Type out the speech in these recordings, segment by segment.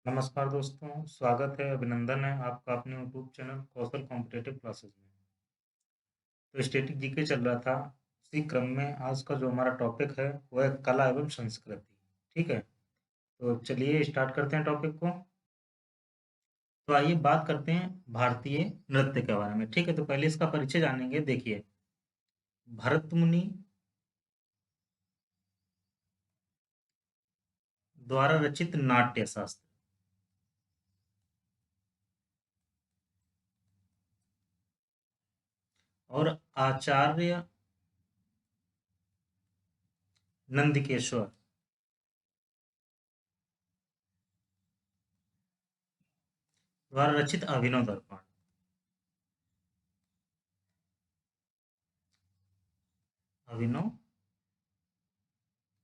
नमस्कार दोस्तों, स्वागत है, अभिनंदन है आपका अपने यूट्यूब चैनल कौशल कॉम्पिटिटिव क्लासेस में। तो स्टैटिक जीके चल रहा था, उसी क्रम में आज का जो हमारा टॉपिक है वो है कला एवं संस्कृति। ठीक है, तो चलिए स्टार्ट करते हैं टॉपिक को। तो आइए बात करते हैं भारतीय नृत्य के बारे में। ठीक है, तो पहले इसका परिचय जानेंगे। देखिए, भरत मुनि द्वारा रचित नाट्य शास्त्र और आचार्य नंदिकेश्वर द्वारा रचित अभिनव दर्पण। अभिनव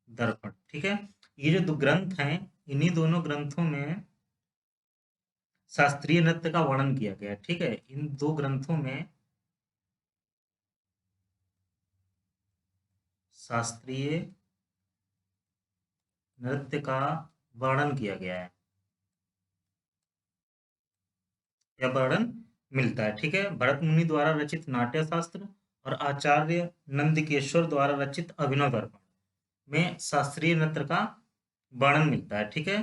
दर्पण, ठीक है। ये जो दो ग्रंथ हैं, इन्हीं दोनों ग्रंथों में शास्त्रीय नृत्य का वर्णन किया गया है। ठीक है, इन दो ग्रंथों में शास्त्रीय नृत्य का वर्णन किया गया है या वर्णन मिलता है। ठीक है, भरत मुनि द्वारा रचित नाट्य शास्त्र और आचार्य नंदिकेश्वर द्वारा रचित अभिनव दर्पण में शास्त्रीय नृत्य का वर्णन मिलता है। ठीक है,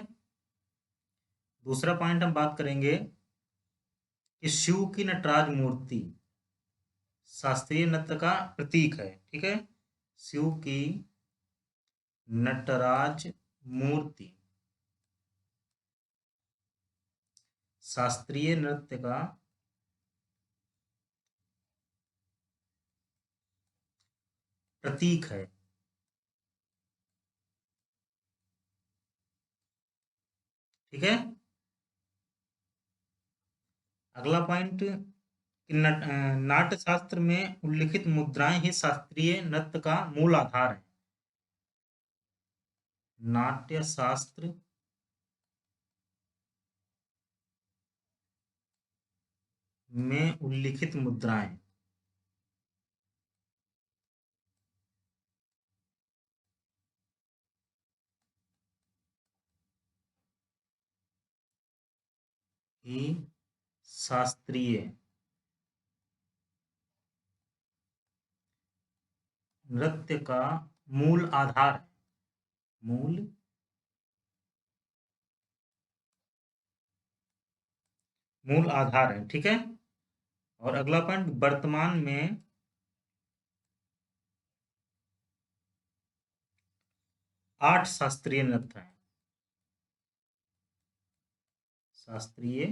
दूसरा पॉइंट हम बात करेंगे कि शिव की नटराज मूर्ति शास्त्रीय नृत्य का प्रतीक है। ठीक है, शिव की नटराज मूर्ति शास्त्रीय नृत्य का प्रतीक है। ठीक है, अगला पॉइंट कि नाट्य शास्त्र में उल्लिखित मुद्राएं ही शास्त्रीय नृत्य का मूल आधार है। नाट्य शास्त्र में उल्लिखित मुद्राएं ही शास्त्रीय नृत्य का मूल आधार है। मूल मूल आधार है। ठीक है, और अगला पॉइंट, वर्तमान में 8 शास्त्रीय नृत्य हैं। शास्त्रीय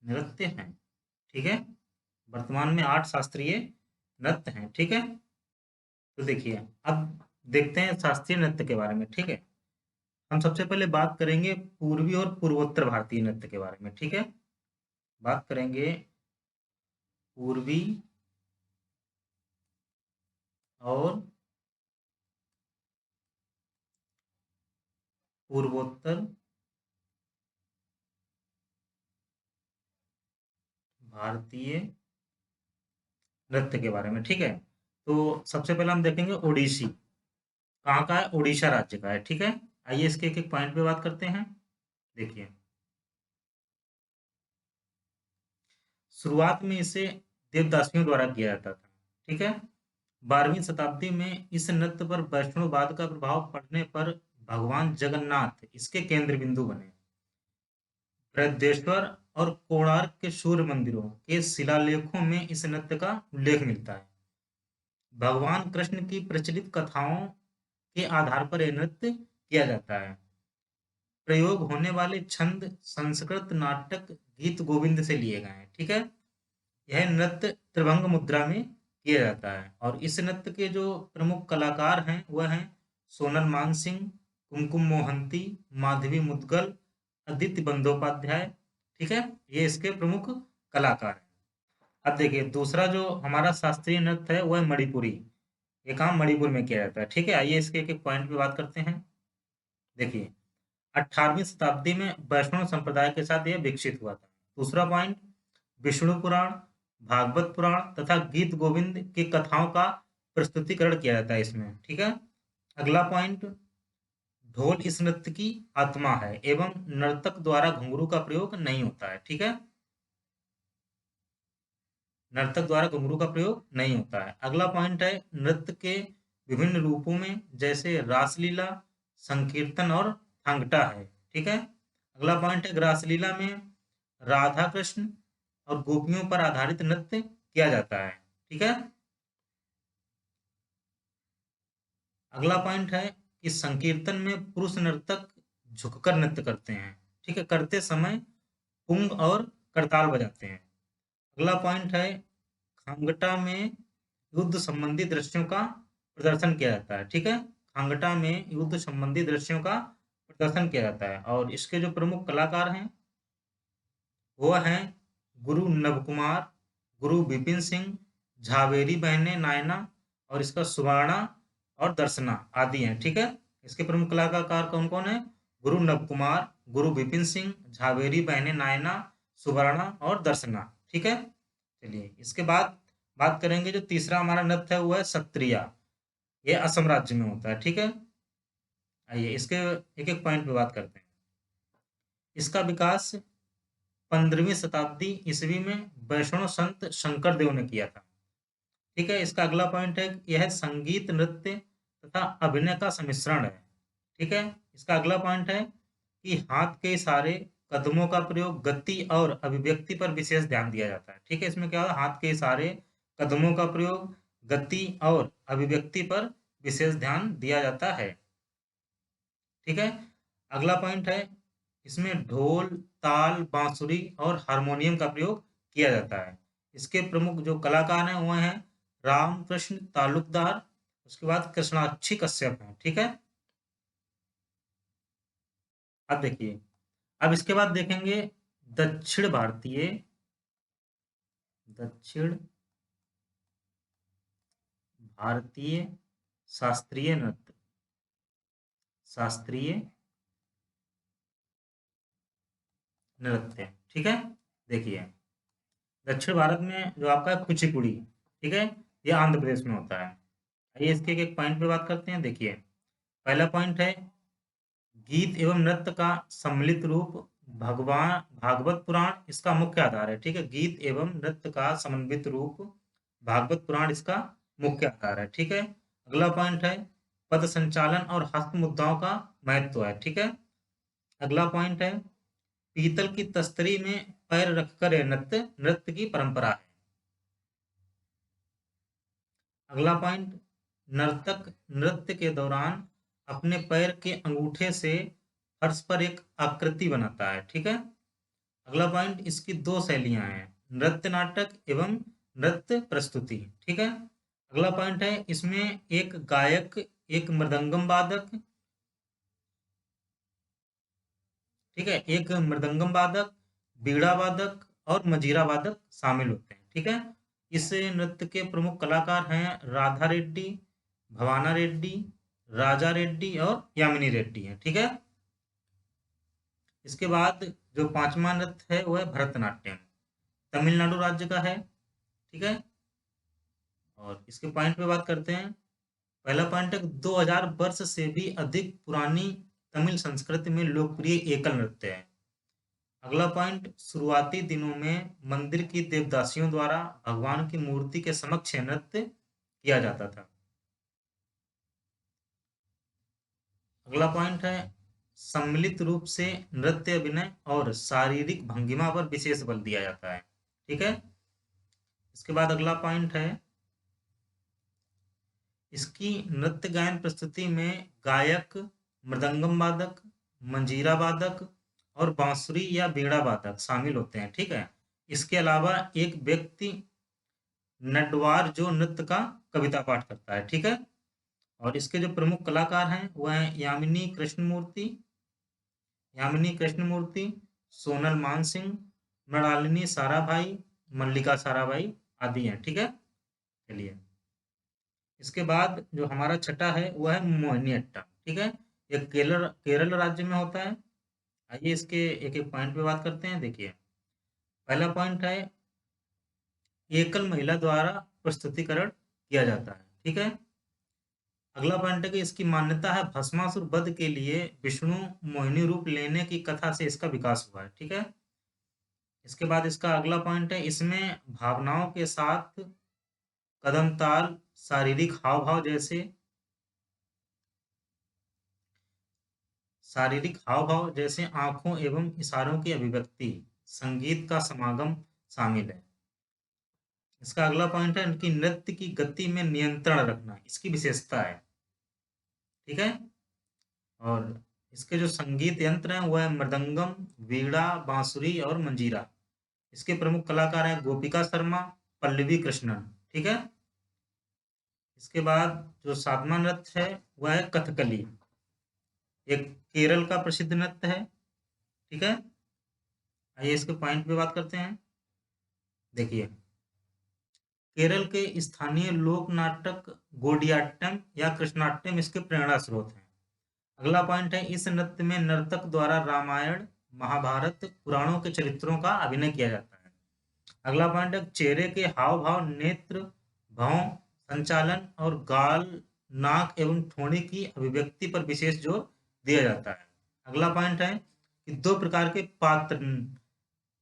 नृत्य हैं। ठीक है, वर्तमान में 8 शास्त्रीय नृत्य हैं। ठीक है, तो देखिए, अब देखते हैं शास्त्रीय नृत्य के बारे में। ठीक है, हम सबसे पहले बात करेंगे पूर्वी और पूर्वोत्तर भारतीय नृत्य के बारे में। ठीक है, बात करेंगे पूर्वी और पूर्वोत्तर भारतीय नृत्य के बारे में। ठीक है, तो सबसे पहले हम देखेंगे ओडिसी कहाँ का है, उड़ीसा राज्य का है। ठीक है, आइए इसके एक एक पॉइंट पे बात करते हैं। देखिए, शुरुआत में इसे देवदासियों द्वारा किया जाता था। ठीक है, 12वीं शताब्दी में इस नृत्य पर वैष्णववाद का प्रभाव पड़ने पर भगवान जगन्नाथ इसके केंद्र बिंदु बने। बृहदेश्वर और कोणार्क के सूर्य मंदिरों के शिलालेखों में इस नृत्य का उल्लेख मिलता है। भगवान कृष्ण की प्रचलित कथाओं के आधार पर यह नृत्य किया जाता है। प्रयोग होने वाले छंद संस्कृत नाटक गीत गोविंद से लिए गए हैं। ठीक है, यह नृत्य त्रिभंग मुद्रा में किया जाता है और इस नृत्य के जो प्रमुख कलाकार हैं वह हैं सोनल मान सिंह, कुमकुम मोहंती, माधवी मुदगल, आदित्य बंदोपाध्याय। ठीक है, ये इसके प्रमुख कलाकार हैं। अब देखिए, दूसरा जो हमारा शास्त्रीय नृत्य है वह है मणिपुरी। ये काम मणिपुर में किया जाता है। ठीक है, आइए इसके एक एक पॉइंट पे बात करते हैं। देखिए, 18वीं शताब्दी में वैष्णव संप्रदाय के साथ यह विकसित हुआ था। दूसरा पॉइंट, विष्णु पुराण, भागवत पुराण तथा गीत गोविंद की कथाओं का प्रस्तुतिकरण किया जाता है इसमें। ठीक है, अगला पॉइंट, ढोल इस नृत्य की आत्मा है एवं नर्तक द्वारा घुंघरू का प्रयोग नहीं होता है। ठीक है, नर्तक द्वारा घुंघरू का प्रयोग नहीं होता है। अगला पॉइंट है नृत्य के विभिन्न रूपों में, जैसे रासलीला, संकीर्तन और थांगटा है। ठीक है, अगला पॉइंट है रासलीला में राधा कृष्ण और गोपियों पर आधारित नृत्य किया जाता है। ठीक है, अगला पॉइंट है कि संकीर्तन में पुरुष नर्तक झुककर नृत्य करते हैं। ठीक है, करते समय पुंग और करताल बजाते हैं। अगला पॉइंट है खांगटा में युद्ध संबंधी दृश्यों का प्रदर्शन किया जाता है। ठीक है, खांगटा में युद्ध संबंधी दृश्यों का प्रदर्शन किया जाता है और इसके जो प्रमुख कलाकार हैं वो हैं गुरु नवकुमार, गुरु विपिन सिंह, झावेरी बहने नायना और इसका सुवर्णा और दर्शना आदि हैं। ठीक है, इसके प्रमुख कलाकार कौन कौन है? गुरु नवकुमार, गुरु विपिन सिंह, झावेरी बहने नायना, सुवर्णा और दर्शना। ठीक है, चलिए इसके बाद बात करेंगे। जो तीसरा हमारा नृत्य है वो है सत्रिया। ये असम राज्य में होता है। ठीक है, आइए इसके एक एक पॉइंट पे बात करते हैं। इसका विकास 15वीं शताब्दी ईस्वी में वैष्णव संत शंकर देव ने किया था। ठीक है, इसका अगला पॉइंट है कि यह संगीत, नृत्य तथा अभिनय का सम्मिश्रण है। ठीक है, इसका अगला पॉइंट है कि हाथ के इशारे, कदमों का प्रयोग, गति और अभिव्यक्ति पर विशेष ध्यान दिया जाता है। ठीक है, इसमें क्या होगा? हाथ के इशारे, कदमों का प्रयोग, गति और अभिव्यक्ति पर विशेष ध्यान दिया जाता है। ठीक है, अगला पॉइंट है इसमें ढोल, ताल, बांसुरी और हारमोनियम का प्रयोग किया जाता है। इसके प्रमुख जो कलाकार हैं वो हैं रामकृष्ण तालुकदार, उसके बाद कृष्णाक्षी कश्यप हैं। ठीक है, अब देखिए, अब इसके बाद देखेंगे दक्षिण भारतीय, दक्षिण भारतीय शास्त्रीय नृत्य, शास्त्रीय नृत्य। ठीक है, देखिए दक्षिण भारत में जो आपका है कुचिपुड़ी। ठीक है, ये आंध्र प्रदेश में होता है। आइए इसके एक पॉइंट पे बात करते हैं। देखिए पहला पॉइंट है गीत एवं नृत्य का सम्मिलित रूप, भगवान भागवत पुराण इसका मुख्य आधार है। ठीक है, गीत एवं नृत्य का समन्वित रूप, भागवत पुराण इसका मुख्य आधार है। ठीक है, अगला पॉइंट है पद संचालन और हस्त मुद्राओं का महत्व है। ठीक है, अगला पॉइंट है पीतल की तस्तरी में पैर रखकर यह नृत्य नृत्य की परंपरा है। अगला पॉइंट नर्तक नृत्य के दौरान अपने पैर के अंगूठे से फर्श पर एक आकृति बनाता है। ठीक है, अगला पॉइंट इसकी दो शैलियां हैं, नृत्य नाटक एवं नृत्य प्रस्तुति। ठीक है, अगला पॉइंट है इसमें एक गायक, एक मृदंगम वादक, ठीक है, एक मृदंगम वादक, बीड़ा वादक और मजीरा वादक शामिल होते हैं। ठीक है, इस नृत्य के प्रमुख कलाकार हैं राधा रेड्डी, भवाना रेड्डी, राजा रेड्डी और यामिनी रेड्डी हैं। ठीक है, इसके बाद जो पांचवा नृत्य है वो है भरतनाट्यम, तमिलनाडु राज्य का है। ठीक है, और इसके पॉइंट पे बात करते हैं। पहला पॉइंट है 2000 वर्ष से भी अधिक पुरानी तमिल संस्कृति में लोकप्रिय एकल नृत्य है। अगला पॉइंट शुरुआती दिनों में मंदिर की देवदासियों द्वारा भगवान की मूर्ति के समक्ष नृत्य किया जाता था। अगला पॉइंट है सम्मिलित रूप से नृत्य, अभिनय और शारीरिक भंगिमा पर विशेष बल दिया जाता है। ठीक है, इसके बाद अगला पॉइंट है इसकी नृत्य गायन प्रस्तुति में गायक, मृदंगम वादक, मंजीरा वादक और बांसुरी या बीड़ा वादक शामिल होते हैं। ठीक है, इसके अलावा एक व्यक्ति नटवार जो नृत्य का कविता पाठ करता है। ठीक है, और इसके जो प्रमुख कलाकार हैं वह हैं यामिनी कृष्णमूर्ति, सोनल मानसिंह, मृणालिनी साराभाई, मल्लिका साराभाई आदि हैं। ठीक है, चलिए इसके बाद जो हमारा छठा है वह है मोहिनीअट्टम। ठीक है, ये केरल केरल राज्य में होता है। आइए इसके एक एक पॉइंट पे बात करते हैं। देखिए पहला पॉइंट है एकल महिला द्वारा प्रस्तुतिकरण किया जाता है। ठीक है, अगला पॉइंट है कि इसकी मान्यता है भस्मासुर वध के लिए विष्णु मोहिनी रूप लेने की कथा से इसका विकास हुआ है। ठीक है। इसके बाद इसका अगला पॉइंट है, इसमें भावनाओं के साथ कदम ताल, शारीरिक हाव भाव जैसे आंखों एवं इशारों की अभिव्यक्ति, संगीत का समागम शामिल है। इसका अगला पॉइंट है कि नृत्य की गति में नियंत्रण रखना इसकी विशेषता है। ठीक है। और इसके जो संगीत यंत्र हैं वो है मृदंगम, वीणा, बांसुरी और मंजीरा। इसके प्रमुख कलाकार हैं गोपिका शर्मा, पल्लवी कृष्णन। ठीक है। इसके बाद जो सातवां नृत्य है वह है कथकली, एक केरल का प्रसिद्ध नृत्य है। ठीक है। आइए इसके पॉइंट पे बात करते हैं। देखिए, केरल के स्थानीय लोक नाटक गोडियाट्टम या कृष्णाट्टम इसके प्रेरणा स्रोत हैं। अगला पॉइंट है, इस नृत्य में नर्तक द्वारा रामायण, महाभारत, पुराणों के चरित्रों का अभिनय किया जाता है। अगला पॉइंट है, चेहरे के हाव भाव, नेत्र, भौं, संचालन और गाल, नाक एवं ठोड़ी की अभिव्यक्ति पर विशेष जोर दिया जाता है। अगला पॉइंट है कि दो प्रकार के पात्र,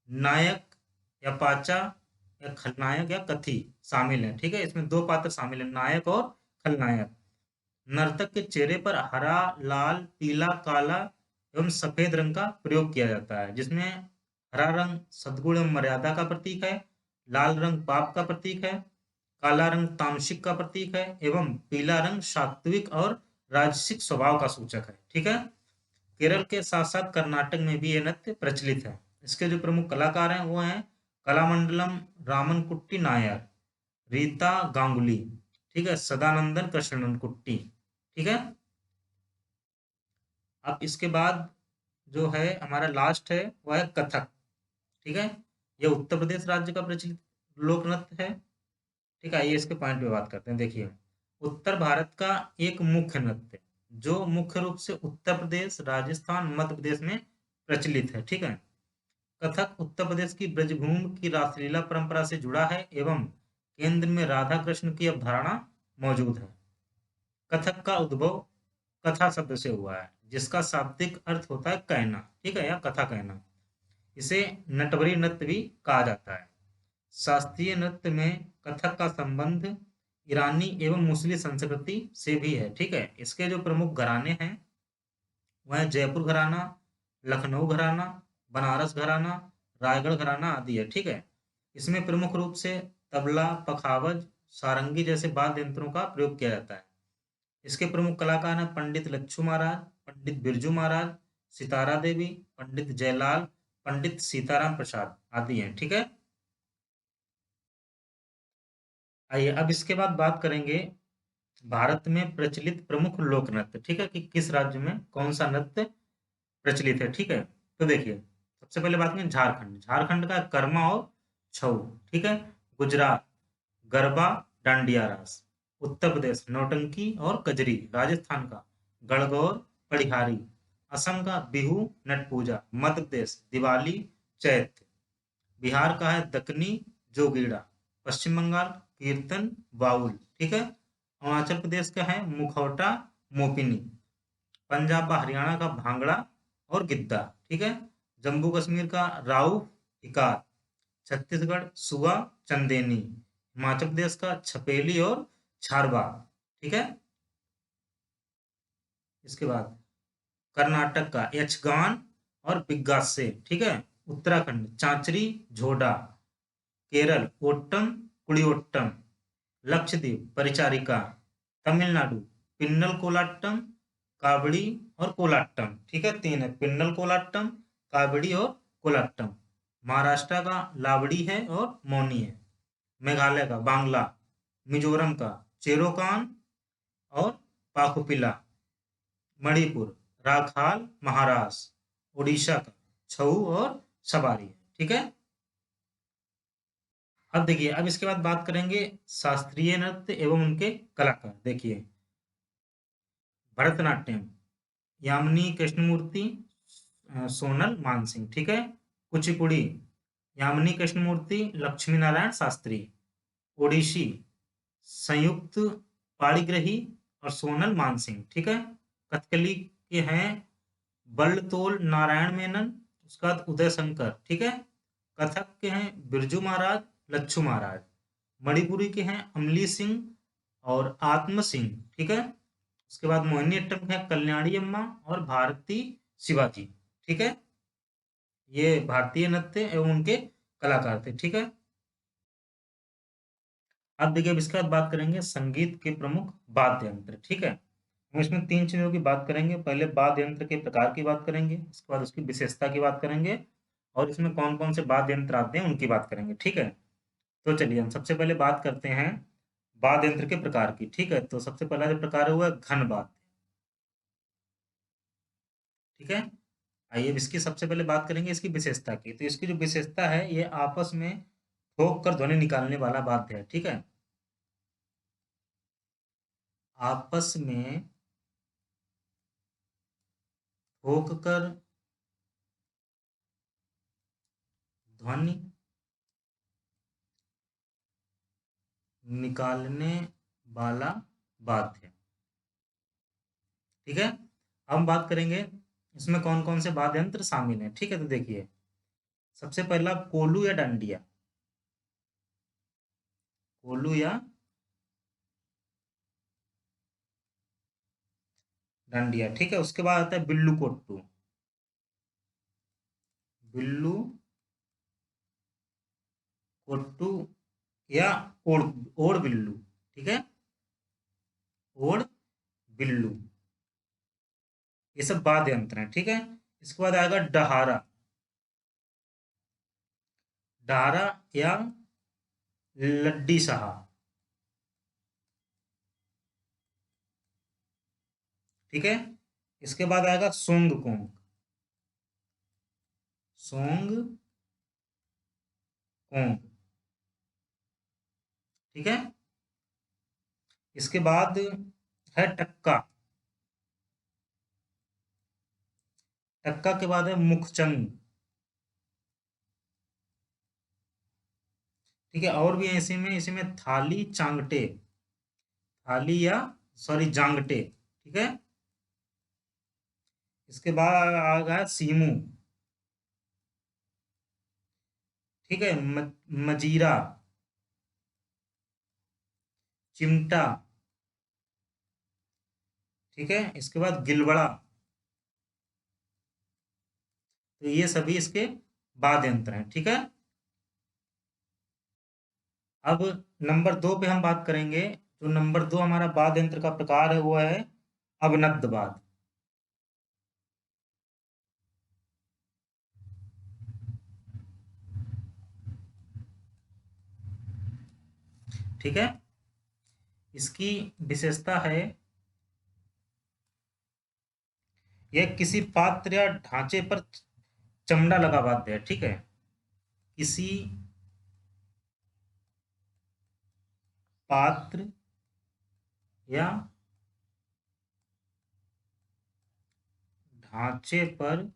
नायक या पाचा या खलनायक या कथी शामिल है। ठीक है। इसमें दो पात्र शामिल है, नायक और खलनायक। नर्तक के चेहरे पर हरा, लाल, पीला, काला एवं सफेद रंग का प्रयोग किया जाता है, जिसमें हरा रंग सद्गुण एवं मर्यादा का प्रतीक है, लाल रंग पाप का प्रतीक है, काला रंग तामसिक का प्रतीक है एवं पीला रंग सात्विक और राजसिक स्वभाव का सूचक है। ठीक है। केरल के साथ साथ कर्नाटक में भी ये नृत्य प्रचलित है। इसके जो प्रमुख कलाकार हैं वो हैं कलामंडलम रामनकुट्टी नायर, रीता गांगुली, ठीक है, सदानंदन कृष्णनकुट्टी। ठीक है। अब इसके बाद जो है हमारा लास्ट है वह है कथक। ठीक है। यह उत्तर प्रदेश राज्य का प्रचलित लोक नृत्य है। ठीक है। आइए इसके पॉइंट पे बात करते हैं। देखिए, उत्तर भारत का एक मुख्य नृत्य जो मुख्य रूप से उत्तर प्रदेश, राजस्थान, मध्य प्रदेश में प्रचलित है। ठीक है। कथक उत्तर प्रदेश की ब्रजभूमि की रासलीला परंपरा से जुड़ा है एवं केंद्र में राधा कृष्ण की अवधारणा मौजूद है। कथक का उद्भव कथा शब्द से हुआ है, जिसका शाब्दिक अर्थ होता है कहना। ठीक है, या कथा कहना। इसे नटवरी नृत्य भी कहा जाता है। शास्त्रीय नृत्य में कथक का संबंध ईरानी एवं मुस्लिम संस्कृति से भी है। ठीक है। इसके जो प्रमुख घराने हैं वह जयपुर घराना, लखनऊ घराना, बनारस घराना, रायगढ़ घराना आदि है। ठीक है। इसमें प्रमुख रूप से तबला, पखावज, सारंगी जैसे वाद्य यंत्रों का प्रयोग किया जाता है। इसके प्रमुख कलाकार हैं पंडित लच्छू महाराज, पंडित बिरजू महाराज, सितारा देवी, पंडित जयलाल, पंडित सीताराम प्रसाद आदि हैं। ठीक है। आइए अब इसके बाद बात करेंगे भारत में प्रचलित प्रमुख लोक नृत्य। ठीक है, कि किस राज्य में कौन सा नृत्य प्रचलित है। ठीक है। तो देखिए, सबसे पहले बात करें झारखंड। झारखंड का कर्मा और छऊ। ठीक है। गुजरात गरबा, डांडिया रास। उत्तर प्रदेश नौटंकी और कजरी। राजस्थान का गणगौर, पड़िहारी। असम का बिहू, नट पूजा। मध्य प्रदेश दिवाली, चैत्र। बिहार का है दकनी, जोगीड़ा। पश्चिम बंगाल कीर्तन, बाउल। ठीक है। अरुणाचल प्रदेश का है मुखौटा, मोपिनी। पंजाब व हरियाणा का भांगड़ा और गिद्दा। ठीक है। जम्मू कश्मीर का राउ, इकार। छत्तीसगढ़ सुआ, चंदेनी। हिमाचल प्रदेश का छपेली और छारवा। ठीक है। इसके बाद कर्नाटक का यक्षगान और बिग्गासे। ठीक है। उत्तराखंड चांचरी, झोडा। केरल ओट्टम, कुड़ियोट्टम। लक्षद्वीप परिचारिका। तमिलनाडु पिन्नल कोलाट्टम, कावड़ी और कोलाट्टम। ठीक है, तीन है, पिन्नल कोलाट्टम, कावड़ी और कोलाट्टम। महाराष्ट्र का लावड़ी है और मौनी है। मेघालय का बांग्ला। मिजोरम का चेरोकान और पाकुपिला। मणिपुर राखाल, महाराष्ट्र। उड़ीसा का छऊ और सवारी है। ठीक है। अब देखिए, अब इसके बाद बात करेंगे शास्त्रीय नृत्य एवं उनके कलाकार। देखिए, भरतनाट्यम यामिनी कृष्णमूर्ति, सोनल मानसिंह। ठीक है। कुचिपुड़ी यामिनी कृष्णमूर्ति, लक्ष्मी नारायण शास्त्री। ओडिसी संयुक्त पाणिग्रही, और सोनल मानसिंह, ठीक है। कथकली के हैं बल्लतोल नारायण मेनन, उसके बाद उदय शंकर, ठीक है। कथक के हैं बिरजू महाराज, लच्छू महाराज। मणिपुरी के हैं अमली सिंह और आत्म सिंह, ठीक है। उसके बाद मोहिनी अट्टम के हैं कल्याणी अम्मा और भारती शिवाजी, ठीक है। ये भारतीय नृत्य एवं उनके कलाकार थे, ठीक है। अब देखिए, अब इसके बाद बात करेंगे संगीत के प्रमुख वाद्य यंत्र, ठीक है। हम इसमें तीन चीजों की बात करेंगे। पहले वाद्य यंत्र के प्रकार की बात करेंगे, उसके बाद उसकी विशेषता की बात करेंगे, और इसमें कौन कौन से वाद्य यंत्र आते हैं उनकी बात करेंगे, ठीक है। तो चलिए हम सबसे पहले बात करते हैं वाद्य यंत्र के प्रकार की, ठीक है। तो सबसे पहला जो प्रकार है वो है घन वाद्य, ठीक है। आइए अब इसकी सबसे पहले बात करेंगे इसकी विशेषता की। तो इसकी जो विशेषता है, ये आपस में ठोक कर ध्वनि निकालने वाला वाद्य है, ठीक है। आपस में ठोक कर ध्वनि निकालने वाला वाद्य, ठीक है। अब हम बात करेंगे इसमें कौन कौन से वाद्य यंत्र शामिल हैं, ठीक है। तो देखिए, सबसे पहला कोलू या डांडिया, कोलू या डांडिया, ठीक है। उसके बाद आता है बिल्लू कोट्टू, बिल्लू कोट्टू या ओड़, ओड़ बिल्लू, ठीक है। ओड़ बिल्लू, ये सब वाद्य यंत्र हैं, ठीक है। इसके बाद आएगा डहारा, डहारा या लड्डी साहा, ठीक है। इसके बाद आएगा सोंग कोंग, सोंग कोंग, ठीक है। इसके बाद है टक्का, टक्का के बाद है मुखचंग, ठीक है। और भी है इसी में थाली चांगटे, थाली या सॉरी जांगटे, ठीक है। इसके बाद आ गया सीमू, ठीक है। मजीरा, चिमटा, ठीक है। इसके बाद गिलबड़ा। तो ये सभी इसके वाद्य यंत्र हैं, ठीक है। अब नंबर दो पे हम बात करेंगे। जो नंबर दो हमारा वाद्य यंत्र का प्रकार है वो है अवनद्द वाद्य, ठीक है। इसकी विशेषता है, यह किसी पात्र या ढांचे पर चमड़ा लगा वाद्य है, ठीक है। किसी पात्र या ढांचे पर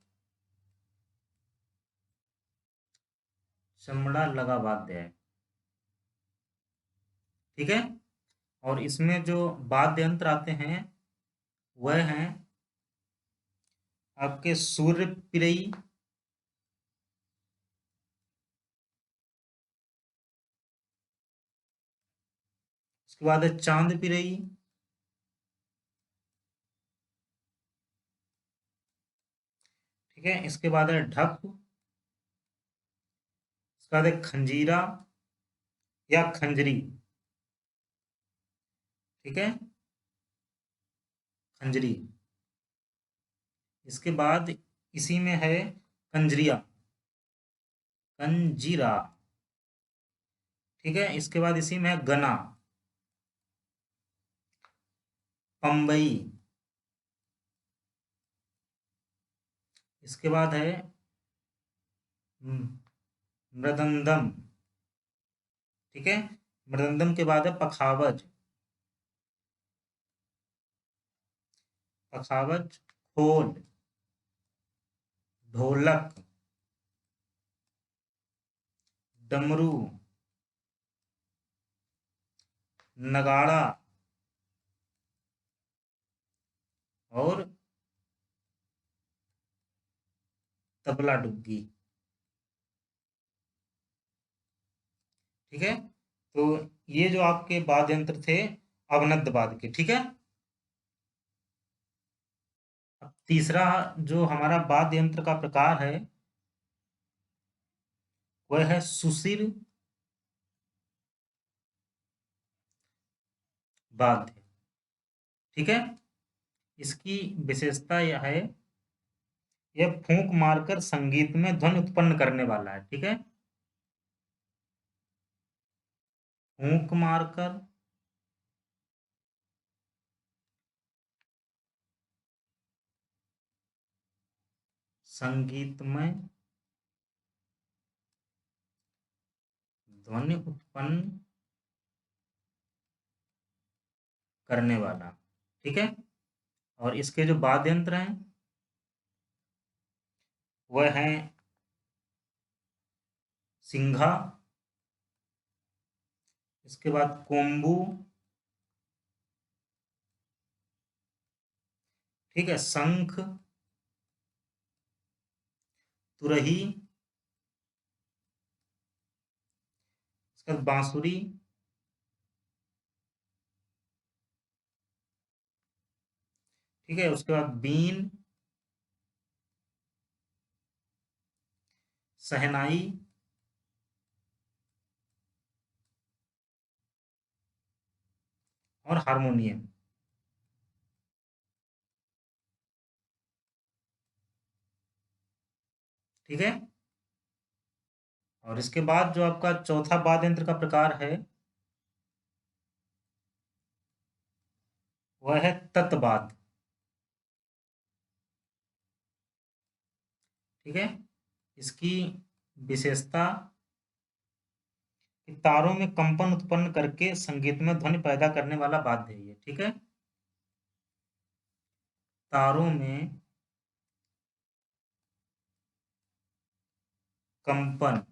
चमड़ा लगा वाद्य है, ठीक है। और इसमें जो वाद्य यंत्र आते हैं वह हैं आपके सूर्य पिरई, उसके बाद है चांद पिरई, ठीक है। इसके बाद है ढप, उसके बाद है खंजीरा या खंजरी, ठीक है, खंजरी। इसके बाद इसी में है कंजरिया, कंजीरा, ठीक है। इसके बाद इसी में है गना, पंबई। इसके बाद है मृदंदम, ठीक है। मृदंदम के बाद है पखावज, पखावज, खोल, ढोलक, डमरू, नगाड़ा, और तबला डुग्गी। ठीक है, तो ये जो आपके वाद्य यंत्र थे अवनद वाद्य के। ठीक है, अब तीसरा जो हमारा वाद्य यंत्र का प्रकार है वह है सुशिर वाद्य। ठीक है, इसकी विशेषता यह है, यह फूंक मारकर संगीत में ध्वनि उत्पन्न करने वाला है। ठीक है, फूंक मारकर संगीत में ध्वनि उत्पन्न करने वाला। ठीक है, और इसके जो वाद्य यंत्र हैं वह हैं सिंघा, इसके बाद कोम्बू, ठीक है, शंख, तुरही, इसके बाद बांसुरी, ठीक है, उसके बाद बीन, शहनाई, और हारमोनियम। ठीक है, और इसके बाद जो आपका चौथा वाद्य यंत्र का प्रकार है वह है तत्वाद। ठीक है, इसकी विशेषता कि तारों में कंपन उत्पन्न करके संगीत में ध्वनि पैदा करने वाला वाद्य है ये। ठीक है, तारों में कंपन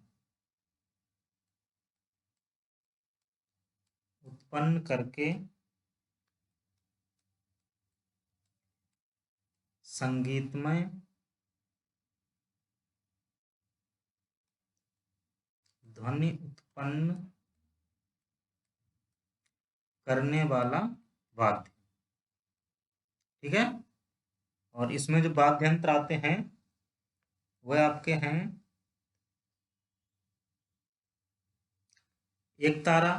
उत्पन्न करके संगीतमय ध्वनि उत्पन्न करने वाला वाद्य। ठीक है, और इसमें जो वाद्य यंत्र आते हैं वह आपके हैं एक तारा,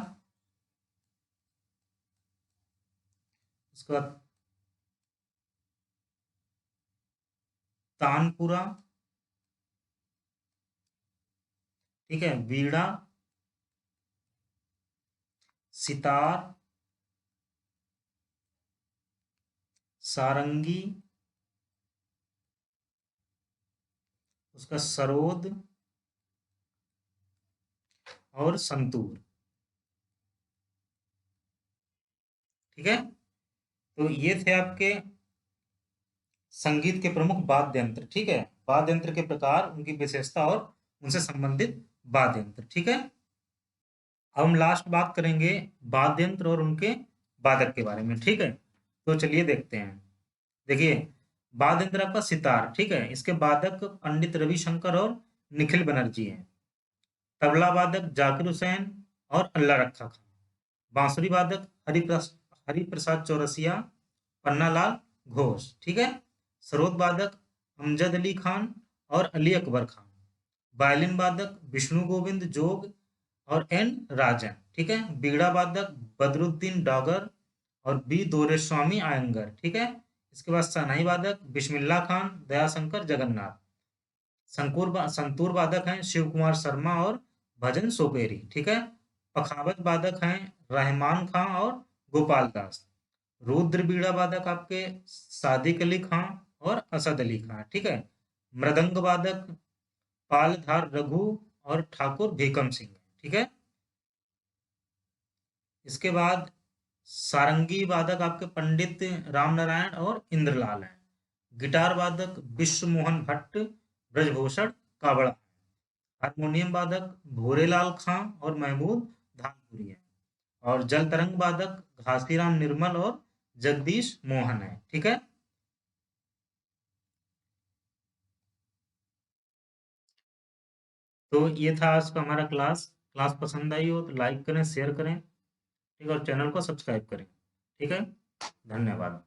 उसके बाद तानपुरा, ठीक है, वीणा, सितार, सारंगी, उसका सरोद और संतूर। ठीक है, तो ये थे आपके संगीत के प्रमुख वाद्य यंत्र। ठीक है, वाद्य यंत्र के प्रकार, उनकी विशेषता और उनसे संबंधित वाद्य यंत्र। ठीक है, अब हम लास्ट बात करेंगे वाद्य यंत्र और उनके वादक के बारे में। ठीक है, तो चलिए देखते हैं। देखिए, वाद्य यंत्र आपका सितार। ठीक है, इसके वादक पंडित रविशंकर और निखिल बनर्जी हैं। तबला वादक जाकिर हुसैन और अल्लाह रखा खान। बांसुरी वादक हरिप्रसाद चौरसिया, पन्नालाल घोष। ठीक है, सरोद वादक अमजद अली खान और अली अकबर खान। वायलिन वादक विष्णु गोविंद जोग और एन राजन। ठीक है, बीड़ा वादक बदरुद्दीन डागर और बी दोरेस्वामी आयंगर। ठीक है, इसके बाद शहनाई वादक बिस्मिल्ला खान, दयाशंकर जगन्नाथ। संतूर वादक हैं शिव कुमार शर्मा और भजन सोपेरी। ठीक है, पखावज वादक हैं रहमान खां और गोपाल दास। रुद्र बीड़ा वादक आपके सादिक अली खां और असद अली खां। ठीक है, मृदंग वादक पालधार रघु और ठाकुर भीकम सिंह। ठीक है, इसके बाद सारंगी वादक आपके पंडित राम नारायण और इंद्रलाल हैं। गिटार वादक विश्व मोहन भट्ट, ब्रजभूषण कावड़ा। हारमोनियम वादक भूरेलाल खां और महमूद धानपुरी हैं। और जल तरंग वादक घासीराम निर्मल और जगदीश मोहन है। ठीक है, तो ये था आज का हमारा क्लास। क्लास पसंद आई हो तो लाइक करें, शेयर करें, ठीक है, और चैनल को सब्सक्राइब करें। ठीक है, धन्यवाद।